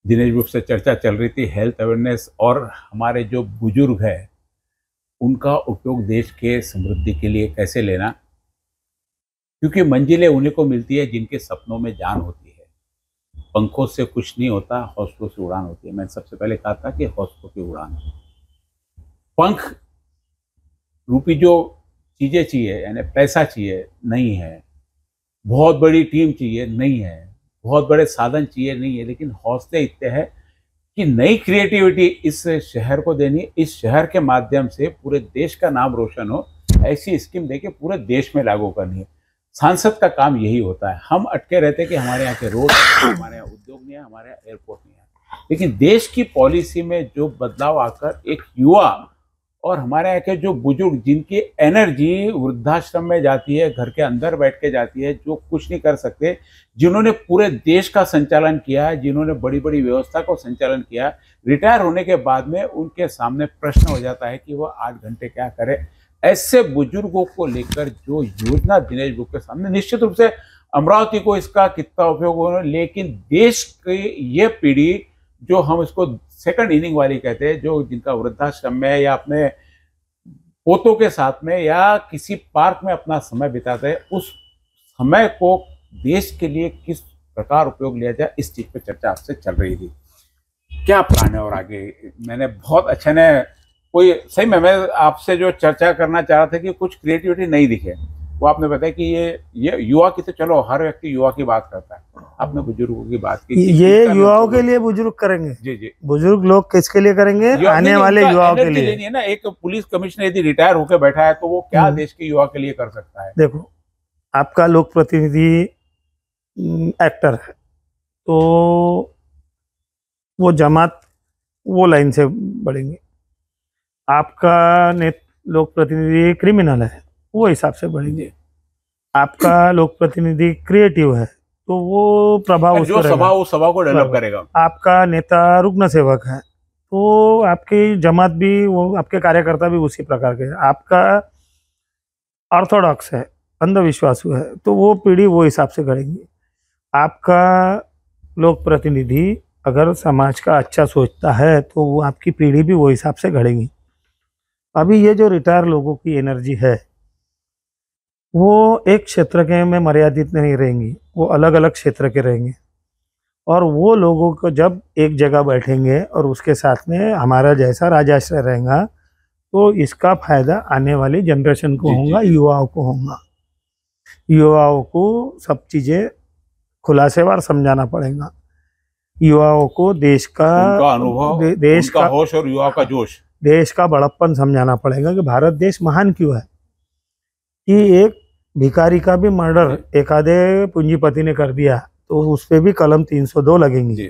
Dinesh book से चर्चा चल रही थी हेल्थ अवेयरनेस और हमारे जो बुजुर्ग हैं उनका उपयोग देश के समृद्धि के लिए कैसे लेना, क्योंकि मंजिलें उन्हीं को मिलती है जिनके सपनों में जान होती है। पंखों से कुछ नहीं होता, हौसलों से उड़ान होती है। मैंने सबसे पहले कहा था कि हौसलों की उड़ान। पंख रूपी जो चीज़ें चाहिए, यानी पैसा चाहिए, नहीं है। बहुत बड़ी टीम चाहिए, नहीं है। बहुत बड़े साधन चाहिए, नहीं है। लेकिन हौसले इतने हैं कि नई क्रिएटिविटी इस शहर को देनी, इस शहर के माध्यम से पूरे देश का नाम रोशन हो, ऐसी स्कीम देके पूरे देश में लागू करनी है। सांसद का काम यही होता है। हम अटके रहते हैं कि हमारे यहाँ के रोड, हमारे यहाँ उद्योग नहीं है, हमारे यहाँ एयरपोर्ट नहीं है। लेकिन देश की पॉलिसी में जो बदलाव आकर एक युवा और हमारे यहाँ के जो बुजुर्ग, जिनकी एनर्जी वृद्धाश्रम में जाती है, घर के अंदर बैठ के जाती है, जो कुछ नहीं कर सकते, जिन्होंने पूरे देश का संचालन किया है, जिन्होंने बड़ी बड़ी व्यवस्था को संचालन किया, रिटायर होने के बाद में उनके सामने प्रश्न हो जाता है कि वो 8 घंटे क्या करे। ऐसे बुजुर्गों को लेकर जो योजना दिनेश बुक के सामने, निश्चित रूप से अमरावती को इसका कितना उपयोग हो, लेकिन देश की ये पीढ़ी जो हम इसको सेकंड इनिंग वाली कहते हैं, जो जिनका वृद्धाश्रम में या अपने पोतों के साथ में या किसी पार्क में अपना समय बिताते हैं, उस समय को देश के लिए किस प्रकार उपयोग लिया जाए, इस चीज पे चर्चा आपसे चल रही थी। क्या प्लान है और आगे? मैंने बहुत अच्छे ने कोई सही में, मैं आपसे जो चर्चा करना चाह रहा था कि कुछ क्रिएटिविटी नहीं दिखे, वो आपने बताया कि ये युवा की, तो चलो हर व्यक्ति युवा की बात करता है, आपने बुजुर्गों की बात की। ये युवाओं के लिए बुजुर्ग करेंगे। जी जी। बुजुर्ग लोग किसके लिए करेंगे? आने वाले युवाओं के लिए है ना। एक पुलिस कमिश्नर यदि रिटायर होकर बैठा है तो वो क्या देश के युवा के लिए कर सकता है? देखो, आपका लोक प्रतिनिधि एक्टर है तो वो जमात वो लाइन से बढ़ेंगे। आपका लोक प्रतिनिधि क्रिमिनल है, वो हिसाब से बढ़ेंगे। आपका लोक प्रतिनिधि क्रिएटिव है तो वो प्रभाव जो सभा को डेवलप करेगा। आपका नेता रुग्ण सेवक है तो आपकी जमात भी, वो आपके कार्यकर्ता भी उसी प्रकार के हैं। आपका ऑर्थोडॉक्स है, अंधविश्वासु है तो वो पीढ़ी वो हिसाब से करेंगी। आपका लोक प्रतिनिधि अगर समाज का अच्छा सोचता है तो वो आपकी पीढ़ी भी वो हिसाब से घड़ेगी। अभी ये जो रिटायर लोगों की एनर्जी है वो एक क्षेत्र के में मर्यादित नहीं रहेंगी, वो अलग अलग क्षेत्र के रहेंगे। और वो लोगों को जब एक जगह बैठेंगे और उसके साथ में हमारा जैसा राजाश्रय रहेगा तो इसका फायदा आने वाली जनरेशन को होगा, युवाओं को होगा। युवाओं को सब चीज़ें खुलासेवार समझाना पड़ेगा। युवाओं को देश का अनुभव, देश का होश और युवा का जोश, देश का बड़प्पन समझाना पड़ेगा कि भारत देश महान क्यों है। कि एक भिखारी का भी मर्डर एक आधे पूंजीपति ने कर दिया तो उस पर भी कलम 302 लगेंगी।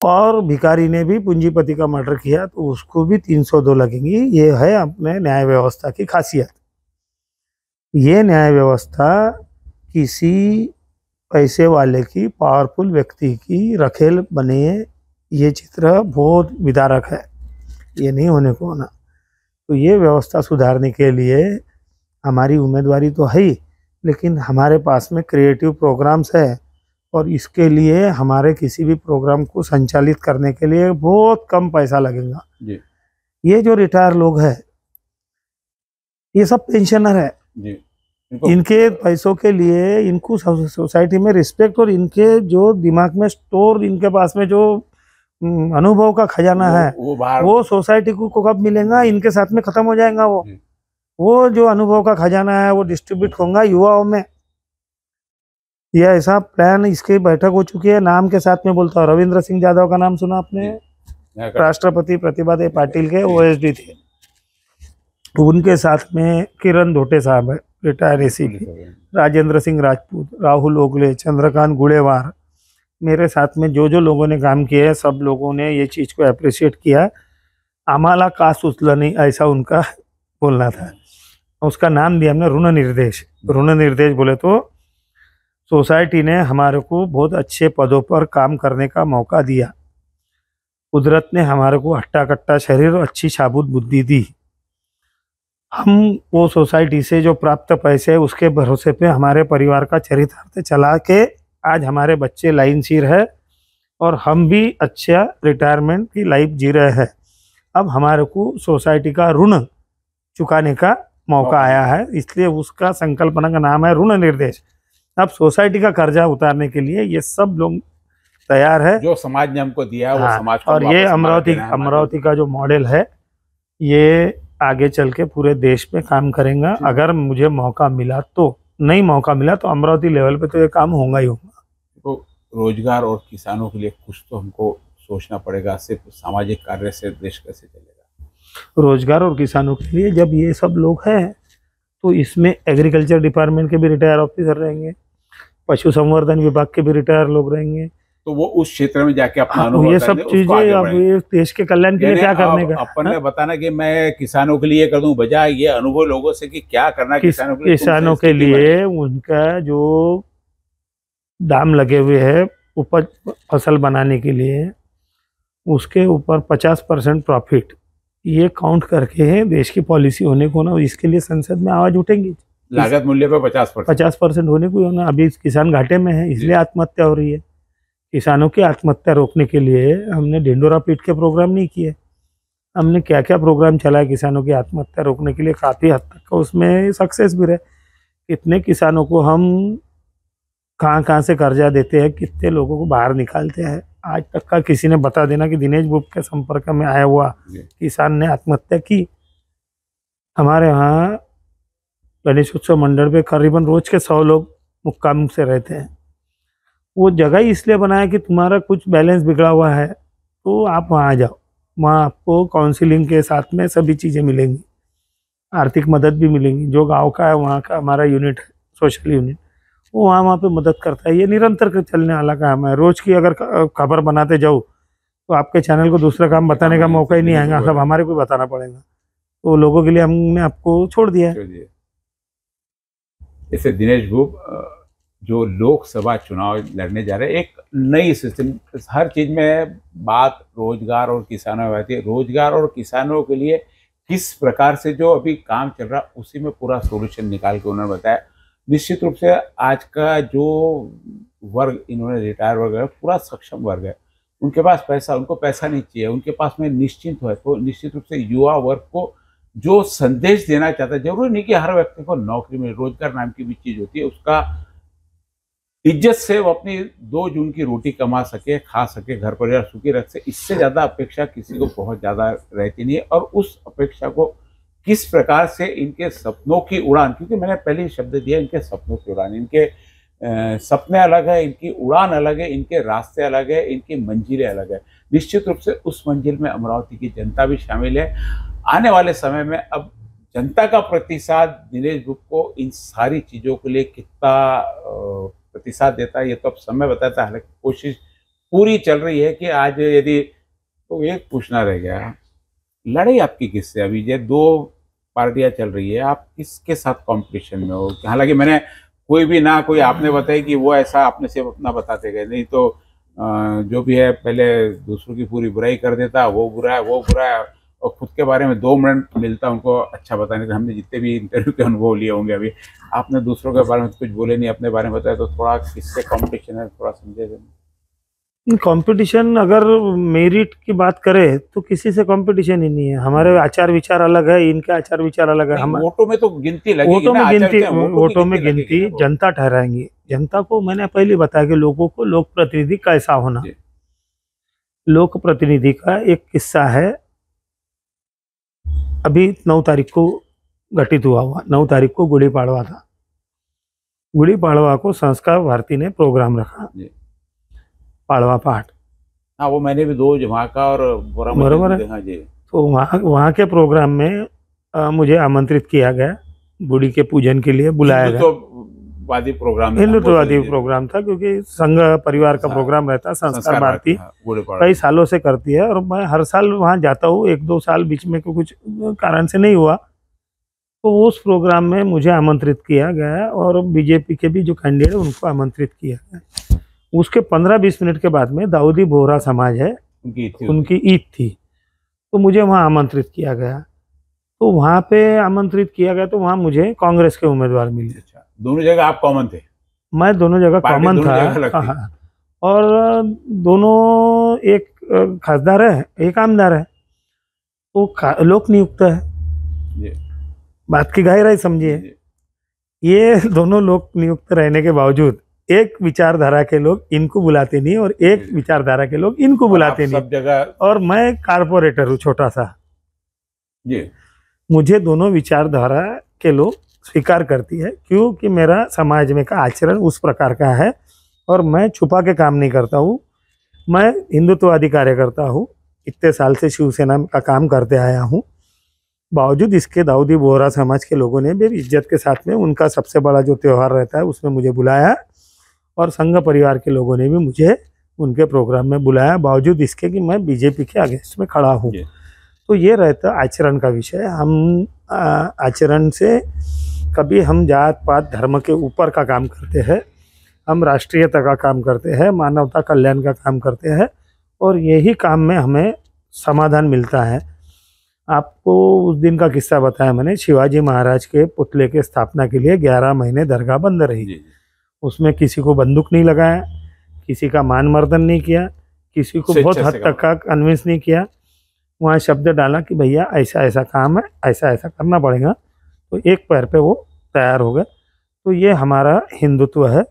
और भिखारी ने भी पूंजीपति का मर्डर किया तो उसको भी 302 लगेंगी। ये है अपने न्याय व्यवस्था की खासियत। ये न्याय व्यवस्था किसी पैसे वाले की, पावरफुल व्यक्ति की रखेल बने, ये चित्र बहुत विदारक है, ये नहीं होने को होना। तो ये व्यवस्था सुधारने के लिए हमारी उम्मीदवारी तो है ही, लेकिन हमारे पास में क्रिएटिव प्रोग्राम्स है और इसके लिए हमारे किसी भी प्रोग्राम को संचालित करने के लिए बहुत कम पैसा लगेगा। ये जो रिटायर लोग हैं ये सब पेंशनर है जी। इनके पैसों के लिए इनको सोसाइटी में रिस्पेक्ट और इनके जो दिमाग में स्टोर, इनके पास में जो अनुभव का खजाना है वो सोसाइटी को कब मिलेगा? इनके साथ में खत्म हो जाएगा। वो जो अनुभव का खजाना है वो डिस्ट्रीब्यूट होगा युवाओं में। यह ऐसा प्लान, इसकी बैठक हो चुकी है। नाम के साथ में बोलता हूँ, रविंद्र सिंह यादव का नाम सुना आपने? राष्ट्रपति प्रतिभा देवी पाटिल के OSD थे। उनके साथ में किरण धोटे साहब है, रिटायर ACP, राजेंद्र सिंह राजपूत, राहुल ओगले, चंद्रकांत गुड़ेवार, मेरे साथ में जो लोगों ने काम किया है सब लोगों ने ये चीज़ को अप्रिशिएट किया। आम्हाला का सुचलं नहीं, ऐसा उनका बोलना था। उसका नाम दिया हमने ऋण निर्देश। ऋण निर्देश बोले तो सोसाइटी ने हमारे को बहुत अच्छे पदों पर काम करने का मौका दिया। कुदरत ने हमारे को हट्टा कट्टा शरीर और अच्छी शाबुत बुद्धि दी। हम वो सोसाइटी से जो प्राप्त पैसे है उसके भरोसे पे हमारे परिवार का चरितार्थ चला के आज हमारे बच्चे लाइन सीर है और हम भी अच्छा रिटायरमेंट की लाइफ जी रहे हैं। अब हमारे को सोसाइटी का ऋण चुकाने का मौका आया है, इसलिए उसका संकल्पना का नाम है ऋण निर्देश। अब सोसाइटी का कर्जा उतारने के लिए ये सब लोग तैयार है। जो समाज ने हमको दिया है वो हाँ, समाज को और ये वापस हमारा देना है। अमरावती का जो मॉडल है ये आगे चल के पूरे देश में काम करेगा। अगर मुझे मौका मिला तो, नहीं मौका मिला तो अमरावती लेवल पे तो ये काम होगा ही होगा। तो रोजगार और किसानों के लिए कुछ तो हमको सोचना पड़ेगा, सिर्फ सामाजिक कार्य से देश कैसे चलेगा। रोजगार और किसानों के लिए जब ये सब लोग हैं तो इसमें एग्रीकल्चर डिपार्टमेंट के भी रिटायर ऑफिसर रहेंगे, पशु संवर्धन विभाग के भी रिटायर लोग रहेंगे, तो वो उस क्षेत्र में जाके अपना हाँ, अनुभव ये सब चीजें अब ये देश के कल्याण के लिए क्या करने का। अपन ने बताना कि मैं किसानों के लिए कर दूं, बजाय ये अनुभव लोगों से कि क्या करना किसानों के लिए। किसानों के लिए उनका जो दाम लगे हुए है उपज फसल बनाने के लिए, उसके ऊपर 50% प्रॉफिट ये काउंट करके देश की पॉलिसी होने को ना, इसके लिए संसद में आवाज उठेंगी। लागत मूल्य पे 50% होने को होना। अभी किसान घाटे में है इसलिए आत्महत्या हो रही है। किसानों की आत्महत्या रोकने के लिए हमने ढिंडोरा पीट के प्रोग्राम नहीं किए, हमने क्या क्या प्रोग्राम चलाया किसानों की आत्महत्या रोकने के लिए, काफ़ी हद तक उसमें सक्सेस भी रहे। कितने किसानों को हम कहाँ कहाँ से कर्जा देते हैं, कितने लोगों को बाहर निकालते हैं, आज तक का किसी ने बता देना कि दिनेश बुब के संपर्क में आया हुआ किसान ने आत्महत्या की। हमारे यहाँ गणेश उत्सव मंडल पे करीबन रोज के 100 लोग मुक्काम से रहते हैं। वो जगह ही इसलिए बनाया कि तुम्हारा कुछ बैलेंस बिगड़ा हुआ है तो आप वहाँ आ जाओ, वहाँ आपको काउंसिलिंग के साथ में सभी चीज़ें मिलेंगी, आर्थिक मदद भी मिलेंगी। जो गांव का है वहाँ का हमारा यूनिट है, सोशल यूनिट, वो वहाँ पे मदद करता है। ये निरंतर चलने वाला काम है। रोज की अगर खबर बनाते जाओ तो आपके चैनल को दूसरा काम बताने का मौका ही नहीं आएगा, सब हमारे को बताना पड़ेगा। तो लोगों के लिए हमने आपको छोड़ दिया है। जैसे दिनेश बुब जो लोकसभा चुनाव लड़ने जा रहे हैं, एक नई सिस्टम, हर चीज में बात रोजगार और किसानों में आती है। रोजगार और किसानों के लिए किस प्रकार से जो अभी काम चल रहा उसी में पूरा सोल्यूशन निकाल के उन्होंने बताया। निश्चित रूप से आज का जो वर्ग इन्होंने रिटायर वर्ग है पूरा सक्षम वर्ग है, उनके पास पैसा, उनको पैसा नहीं चाहिए, उनके पास में निश्चिंत है। तो निश्चित रूप से युवा वर्ग को जो संदेश देना चाहता है, जरूरी नहीं कि हर व्यक्ति को नौकरी में, रोजगार नाम की भी चीज होती है, उसका इज्जत से वो अपनी 2 जून की रोटी कमा सके, खा सके, घर परिवार सुखी रख सके, इससे ज्यादा अपेक्षा किसी को बहुत ज्यादा रहती नहीं है। और उस अपेक्षा को किस प्रकार से इनके सपनों की उड़ान, क्योंकि मैंने पहले ही शब्द दिया, इनके सपनों की उड़ान, इनके सपने अलग है, इनकी उड़ान अलग है, इनके रास्ते अलग है, इनकी मंजिलें अलग है। निश्चित रूप से उस मंजिल में अमरावती की जनता भी शामिल है। आने वाले समय में अब जनता का प्रतिसाद दिनेश बुब को इन सारी चीजों के लिए कितना प्रतिसाद देता है ये तो अब समय बताता है। हालांकि कोशिश पूरी चल रही है कि आज यदि, तो एक पूछना रह गया, लड़ाई आपकी किससे? अभी ये 2 पार्टियां चल रही है, आप किसके साथ कंपटीशन में हो? हालांकि मैंने कोई भी ना कोई आपने बताया कि वो ऐसा, आपने सिर्फ अपना बताते गए, नहीं तो जो भी है पहले दूसरों की पूरी बुराई कर देता, वो बुरा है, वो बुरा है, और खुद के बारे में 2 मिनट मिलता उनको अच्छा बताने का। हमने जितने भी इंटरव्यू के अनुभव लिए होंगे, अभी आपने दूसरों के बारे में कुछ बोले नहीं, अपने बारे में बताया, तो थोड़ा किससे कंपटीशन है थोड़ा समझे। कंपटीशन अगर मेरिट की बात करें तो किसी से कंपटीशन ही नहीं है। हमारे आचार विचार अलग है, इनके आचार विचार अलग है। हम वोटों में तो गिनती लगेगी, वोटों में गिनती जनता ठहराएंगी। जनता को मैंने पहले बताया कि लोगों को लोक प्रतिनिधि कैसा होना। लोक प्रतिनिधि का एक किस्सा है, अभी 9 तारीख को घटित हुआ 9 तारीख को गुड़ी पाड़वा था। गुड़ी पाड़वा को संस्कार भारती ने प्रोग्राम रखा, पाड़वा पाठ। हाँ, वो मैंने भी 2 जमा का और बराबर है। तो वहाँ के प्रोग्राम में मुझे आमंत्रित किया गया, गुड़ी के पूजन के लिए बुलाया गया। हिंदुत्ववादी प्रोग्राम, हिंदुत्ववादी प्रोग्राम था, क्योंकि संघ परिवार का प्रोग्राम रहता। संस्कार भारती कई सालों से करती है और मैं हर साल वहाँ जाता हूँ। 1-2 साल बीच में कुछ कारण से नहीं हुआ, तो उस प्रोग्राम में मुझे आमंत्रित किया गया और बीजेपी के भी जो कैंडिडेट उनको आमंत्रित किया गया। उसके 15-20 मिनट के बाद में दाऊदी बोहरा समाज है, उनकी ईद थी, तो मुझे वहाँ आमंत्रित किया गया। तो वहाँ पे आमंत्रित किया गया तो वहाँ मुझे कांग्रेस के उम्मीदवार मिले। दोनों जगह आप कॉमन थे? मैं दोनों जगह कॉमन था। और दोनों एक खासदार है, एक आमदार है, वो लोक नियुक्त है। जी बात की गहराई समझिए। जी ये दोनों लोक नियुक्त रहने के बावजूद एक विचारधारा के लोग इनको बुलाते नहीं और एक जी। विचारधारा के लोग इनको और आप बुलाते नहीं। सब जगह। और मैं कारपोरेटर हूँ छोटा सा, जी मुझे दोनों विचारधारा के लोग स्वीकार करती है, क्योंकि मेरा समाज में का आचरण उस प्रकार का है और मैं छुपा के काम नहीं करता हूँ। मैं हिंदुत्ववादी कार्यकर्ता हूँ, इतने साल से शिवसेना का काम करते आया हूँ। बावजूद इसके दाऊदी बोहरा समाज के लोगों ने भी इज्जत के साथ में उनका सबसे बड़ा जो त्यौहार रहता है उसमें मुझे बुलाया, और संघ परिवार के लोगों ने भी मुझे उनके प्रोग्राम में बुलाया, बावजूद इसके कि मैं बीजेपी के अगेंस्ट में खड़ा हूँ। तो ये रहता आचरण का विषय। हम आचरण से कभी हम जात पात धर्म के ऊपर का काम करते हैं, हम राष्ट्रीयता का काम करते हैं, मानवता कल्याण का काम करते हैं, और यही काम में हमें समाधान मिलता है। आपको उस दिन का किस्सा बताया मैंने, शिवाजी महाराज के पुतले के स्थापना के लिए 11 महीने दरगाह बंद रही। उसमें किसी को बंदूक नहीं लगाया, किसी का मान मर्दन नहीं किया, किसी को बहुत हद तक का कन्विंस नहीं किया। वहाँ शब्द डाला कि भैया ऐसा ऐसा काम है, ऐसा ऐसा करना पड़ेगा, तो एक पैर पे वो तैयार हो गए। तो ये हमारा हिंदुत्व है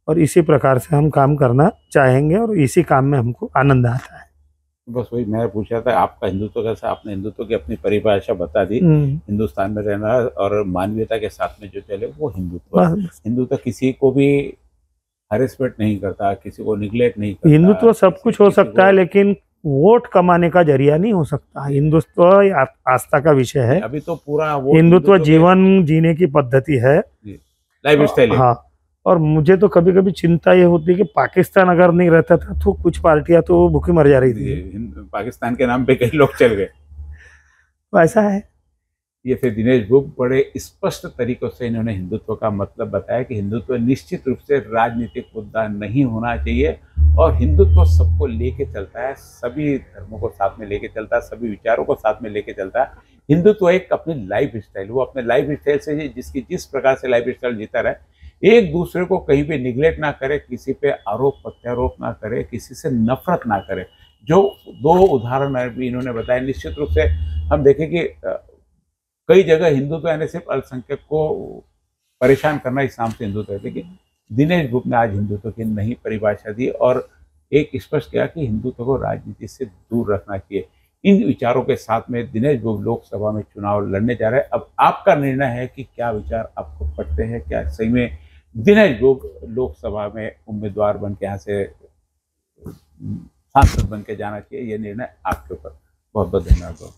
और इसी प्रकार से हम काम करना चाहेंगे और इसी काम में हमको आनंद आता है। बस वही मैं पूछा था, आपका हिंदुत्व कैसा, आपने हिंदुत्व की अपनी परिभाषा बता दी। हिंदुस्तान में रहना और मानवीयता के साथ में जो चले वो हिंदुत्व। हिंदुत्व किसी को भी हैरेसमेंट नहीं करता, किसी को निग्लेक्ट नहीं करता। हिंदुत्व सब कुछ हो सकता है, लेकिन वोट कमाने का जरिया नहीं हो सकता। हिंदुत्व आस्था का विषय है। अभी तो पूरा हिंदुत्व जीवन जीने की पद्धति है, लाइफ स्टाइल। हाँ, और मुझे तो कभी कभी चिंता ये होती है कि पाकिस्तान अगर नहीं रहता था तो कुछ पार्टियां तो भूखी मर जा रही थी। पाकिस्तान के नाम पे कई लोग चल गए, तो ऐसा है। ये फिर दिनेश गुप्ता बड़े स्पष्ट तरीकों से इन्होंने हिंदुत्व का मतलब बताया कि हिंदुत्व निश्चित रूप से राजनीतिक मुद्दा नहीं होना चाहिए और हिंदुत्व सबको लेके चलता है, सभी धर्मों को साथ में लेके चलता है, सभी विचारों को साथ में लेके चलता है। हिंदुत्व एक अपनी लाइफ स्टाइल, वो अपने लाइफ स्टाइल से जिसकी जिस प्रकार से लाइफ स्टाइल जीता रहे, एक दूसरे को कहीं भी निगलेक्ट ना करे, किसी पे आरोप प्रत्यारोप ना करे, किसी से नफरत ना करे। जो दो उदाहरण इन्होंने बताए, निश्चित रूप से हम देखें कि कई जगह हिंदुत्व यानी सिर्फ अल्पसंख्यक को परेशान करना इस नाम से हिंदुत्व है, लेकिन दिनेश गुप्ता ने आज हिंदुत्व की नई परिभाषा दी और एक स्पष्ट किया कि हिंदुत्व को राजनीति से दूर रखना चाहिए। इन विचारों के साथ में दिनेश गुप्ता लोकसभा में चुनाव लड़ने जा रहे हैं। अब आपका निर्णय है कि क्या विचार आपको पटते हैं, क्या सही में दिनेश गुप्ता लोकसभा में उम्मीदवार बन के यहाँ से सांसद बन के जाना चाहिए, ये निर्णय आपके ऊपर। बहुत बहुत धन्यवाद।